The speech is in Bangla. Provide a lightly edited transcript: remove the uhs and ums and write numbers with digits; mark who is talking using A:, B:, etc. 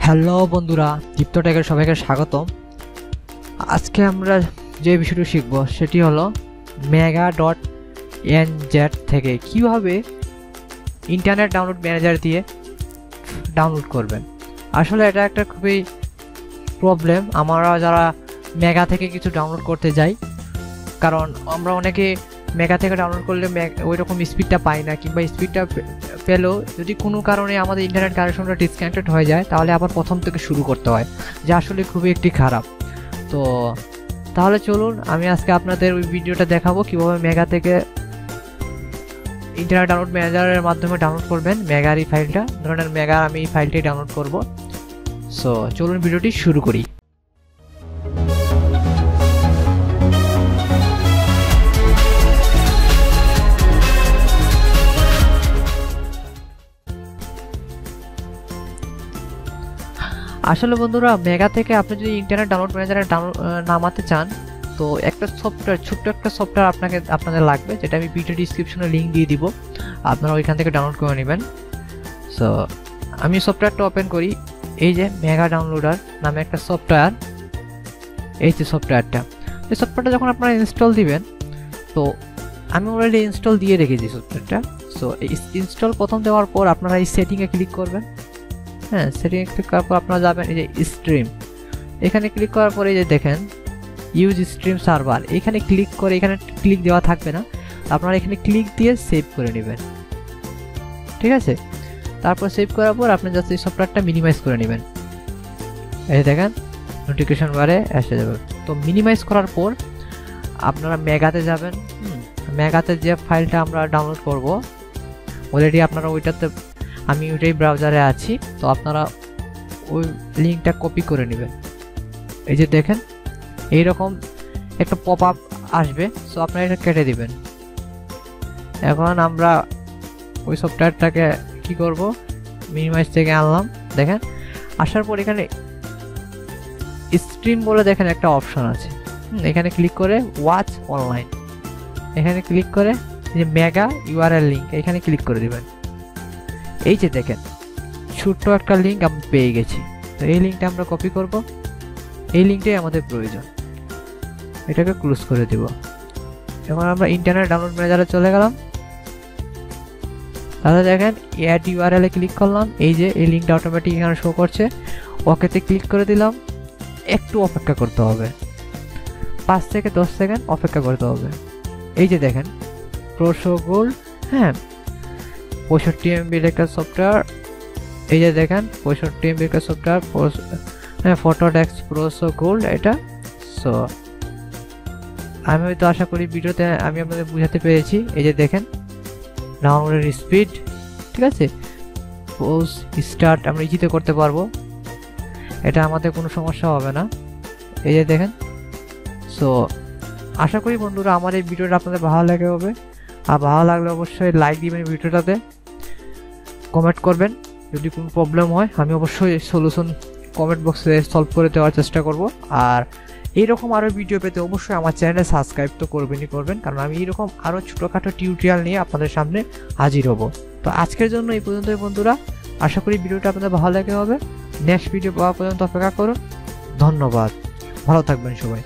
A: হ্যালো বন্ধুরা, দীপ্ত টেকের সবাইকে স্বাগতম। আজকে আমরা যে বিষয়টি শিখব সেটি হলো mega.nz থেকে কিভাবে ইন্টারনেট ডাউনলোড ম্যানেজার দিয়ে ডাউনলোড করবেন। আসলে এটা একটা খুবই প্রবলেম আমরা যারা মেগা থেকে কিছু ডাউনলোড করতে যাই, কারণ আমরা অনেকে মেগা থেকে ডাউনলোড করলে ওই রকম স্পিডটা পাই না, কিংবা স্পিডটা পেলেও যদি কোনো কারণে আমাদের ইন্টারনেট কানেকশনটা ডিসকানেক্টেড হয়ে যায় তাহলে আবার প্রথম থেকে শুরু করতে হয়, যা আসলে খুবই একটি খারাপ। তো তাহলে চলুন আমি আজকে আপনাদের ওই ভিডিওটা দেখাবো কিভাবে মেগা থেকে ইন্টারনেট ডাউনলোড ম্যানেজারের মাধ্যমে ডাউনলোড করবেন মেগার এই ফাইলটা। ধরনের মেগা আমি এই ফাইলটি ডাউনলোড করব। সো চলুন ভিডিওটি শুরু করি। আসলে বন্ধুরা, মেগা থেকে আপনি যদি ইন্টারনেট ডাউনলোড ম্যানেজারে নামাতে চান তো একটা সফটওয়্যার, ছোট্ট একটা সফটওয়্যার আপনাদের লাগবে, যেটা আমি ভিডিও ডিসক্রিপশনে লিঙ্ক দিয়ে দিব, আপনারা ওইখান থেকে ডাউনলোড করে নেবেন। সো আমি সফটওয়্যারটা ওপেন করি। এই যে মেগা ডাউনলোডার নামে একটা সফটওয়্যার, এই যে সফটওয়্যারটা, এই সফটওয়্যারটা যখন আপনারা ইনস্টল দিবেন, তো আমি অলরেডি ইনস্টল দিয়ে রেখেছি সফটওয়্যারটা। সো এই ইনস্টল প্রথম দেওয়ার পর আপনারা এই সেটিংয়ে ক্লিক করবেন। হ্যাঁ, সেটিংয়ে ক্লিক করার পর আপনারা যাবেন এই যে স্ট্রিম, এখানে ক্লিক করার পরে এই যে দেখেন ইউজ স্ট্রিম সার্ভার, এখানে ক্লিক করে, এখানে ক্লিক দেওয়া থাকবে না, আপনারা এখানে ক্লিক দিয়ে সেভ করে নেবেন। ঠিক আছে, তারপর সেভ করার পর আপনি জাস্ট এই সফটওয়্যারটা মিনিমাইজ করে নেবেন। এই দেখেন নোটিফিকেশন বারে এসে যাবে। তো মিনিমাইজ করার পর আপনারা মেগাতে যাবেন। মেগাতে যে ফাইলটা আমরা ডাউনলোড করব, অলরেডি আপনারা ওইটাতে, আমি ওইটাই ব্রাউজারে আছি, তো আপনারা ওই লিঙ্কটা কপি করে নেবেন। এই যে দেখেন এইরকম একটা পপ আপ আসবে, সো আপনারা এটা কেটে দিবেন। এখন আমরা ওই সফটওয়্যারটাকে কি করব, মিনিমাইজ থেকে আনলাম। দেখেন আসার পর এখানে স্ট্রিম বলে দেখেন একটা অপশন আছে, এখানে ক্লিক করে ওয়াচ অনলাইন, এখানে ক্লিক করে যে মেগা ইউআরএল লিঙ্ক, এখানে ক্লিক করে দিবেন। এই যে দেখেন ছোট্ট একটা লিঙ্ক আমি পেয়ে গেছি। তো এই লিঙ্কটা আমরা কপি করব, এই লিঙ্কটাই আমাদের প্রয়োজন, এটাকে ক্লোজ করে দিব। এখন আমরা ইন্টারনেট ডাউনলোড ম্যানেজারে চলে গেলাম। তাহলে দেখেন অ্যাড ইউআরএল এ ক্লিক করলাম, এই যে এই লিঙ্কটা অটোমেটিক এখানে শো করছে, ওকেতে ক্লিক করে দিলাম। একটু অপেক্ষা করতে হবে, 5 থেকে 10 সেকেন্ড অপেক্ষা করতে হবে। এই যে দেখেন প্রোসো গোল্ড, হ্যাঁ 65 MB একটা সফটওয়্যার, এই যে দেখেন 65 MB একটা সফটওয়্যার, হ্যাঁ ফটোডেক্স প্রোসো গোল্ড এটা। সো আমি হয়তো আশা করি ভিডিওতে আমি আপনাদের বুঝাতে পেরেছি। এই যে দেখেন ডাউনলোডের স্পিড, ঠিক আছে, পোজ স্টার্ট আমরা ইজিতে করতে পারবো, এটা আমাদের কোনো সমস্যা হবে না। এই যে দেখেন। সো আশা করি বন্ধুরা আমার এই ভিডিওটা আপনাদের ভালো লাগে হবে, আর ভালো লাগলে অবশ্যই লাইক দিবেন ভিডিওটাতে, কমেন্ট করবেন। যদি কোনো প্রবলেম হয় আমি অবশ্যই সলিউশন কমেন্ট বক্সে সলভ করে দেওয়ার চেষ্টা করব। আর এইরকম আরও ভিডিও পেতে অবশ্যই আমার চ্যানেলে সাবস্ক্রাইব তো করবেন, কারণ আমি এইরকম আরও ছোটোখাটো টিউটোরিয়াল নিয়ে আপনাদের সামনে হাজির হব। তো আজকের জন্য এই পর্যন্তই বন্ধুরা, আশা করি ভিডিওটা আপনাদের ভালো লাগে হবে। নেক্সট ভিডিও পাওয়া পর্যন্ত অপেক্ষা করুন। ধন্যবাদ, ভালো থাকবেন সবাই।